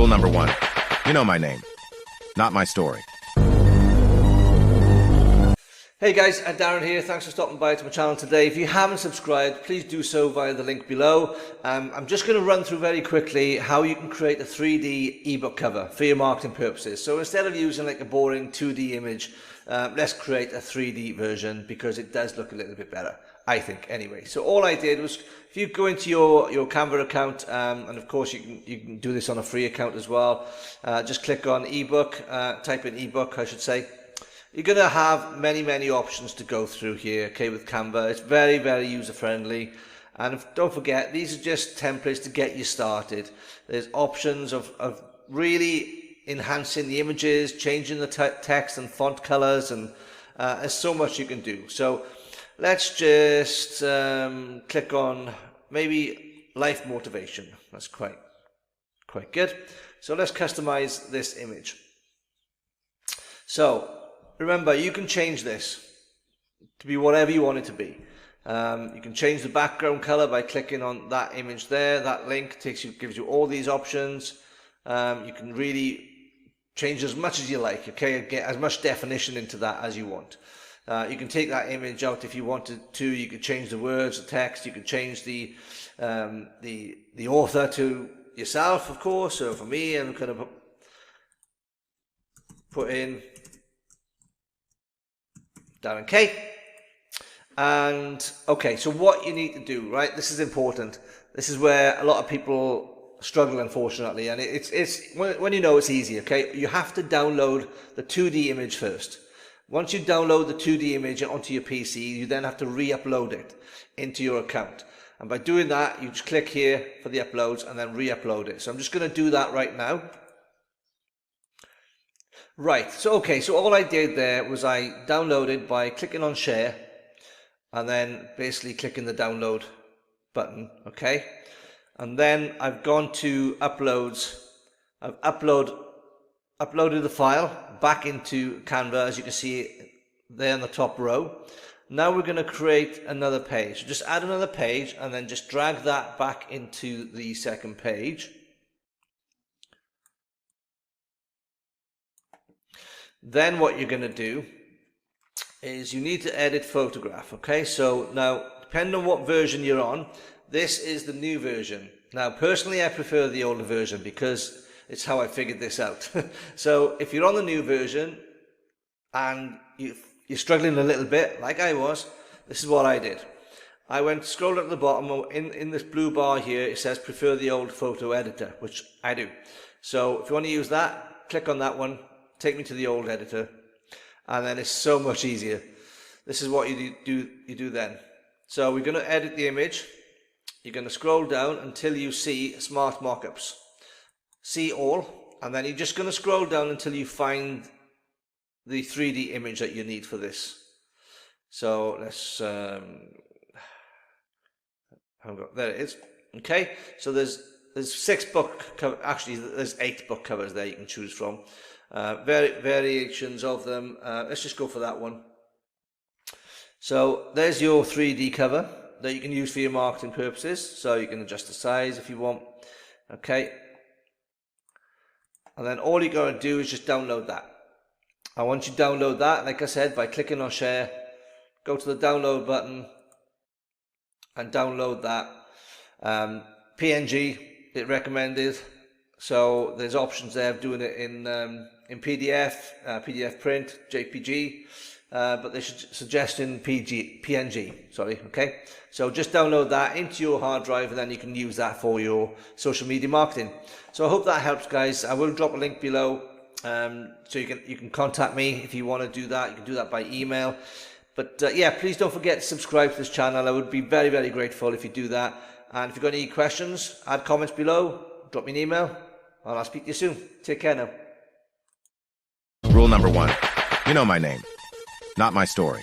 Rule number 1. You know my name, not my story. Hey guys, Darren here. Thanks for stopping by to my channel today. If you haven't subscribed, please do so via the link below. I'm just going to run through very quickly how you can create a 3D ebook cover for your marketing purposes. So instead of using like a boring 2D image, let's create a 3D version because it does look a little bit better, I think, anyway. So all I did was, if you go into your Canva account, and of course you can do this on a free account as well, just click on ebook, type in ebook, I should say. You're going to have many options to go through here, okay, with Canva. It's very user-friendly. And don't forget, these are just templates to get you started. There's options of really enhancing the images, changing the text and font colors, and there's so much you can do. So let's just click on maybe life motivation. That's quite good. So let's customize this image. So remember, you can change this to be whatever you want it to be. You can change the background color by clicking on that image there. That link gives you all these options. You can really change as much as you like, okay? Get as much definition into that as you want. You can take that image out if you wanted to. You could change the words, the text. You could change the author to yourself, of course. So for me, I'm going to put in Darren K. And okay, so what you need to do, right? This is important. This is where a lot of people struggle, unfortunately, and it's when you know it's easy, okay? You have to download the 2D image first. Once you download the 2D image onto your PC, you then have to re-upload it into your account. And by doing that, you just click here for the uploads and then re-upload it. So I'm just going to do that right now. Right, so okay, so all I did there was I downloaded by clicking on share and then basically clicking the download button, okay? And then I've gone to uploads. I've uploaded the file back into Canva, as you can see there in the top row. Now we're going to create another page. So just add another page and then just drag that back into the second page. Then what you're going to do is you need to edit photograph, okay? So now, depending on what version you're on, this is the new version. Now, personally, I prefer the older version because it's how I figured this out. So if you're on the new version and you're struggling a little bit, like I was, this is what I did. I scrolled up to the bottom, in this blue bar here, it says prefer the old photo editor, which I do. So if you want to use that, click on that one. Take me to the old editor, and then it's so much easier. This is what you do then. So we're going to edit the image. You're going to scroll down until you see smart mockups. See all, and then you're just going to scroll down until you find the 3D image that you need for this. So let's there it is. Okay, so there's 6 book covers. Actually, there's 8 book covers there you can choose from. Variations of them. Let's just go for that one. So there's your 3D cover that you can use for your marketing purposes. So you can adjust the size if you want. Okay. And then all you're going to do is just download that. And once you download that, like I said, by clicking on share, go to the download button and download that. PNG, it recommended. So there's options there of doing it in PDF, PDF print, JPG, but they're suggesting PNG, sorry, okay? So just download that into your hard drive and then you can use that for your social media marketing. So I hope that helps, guys. I will drop a link below, so you can contact me if you want to do that. You can do that by email. But yeah, please don't forget to subscribe to this channel. I would be very grateful if you do that. And if you've got any questions, add comments below, drop me an email, and I'll speak to you soon. Take care now. Rule number 1. You know my name, not my story.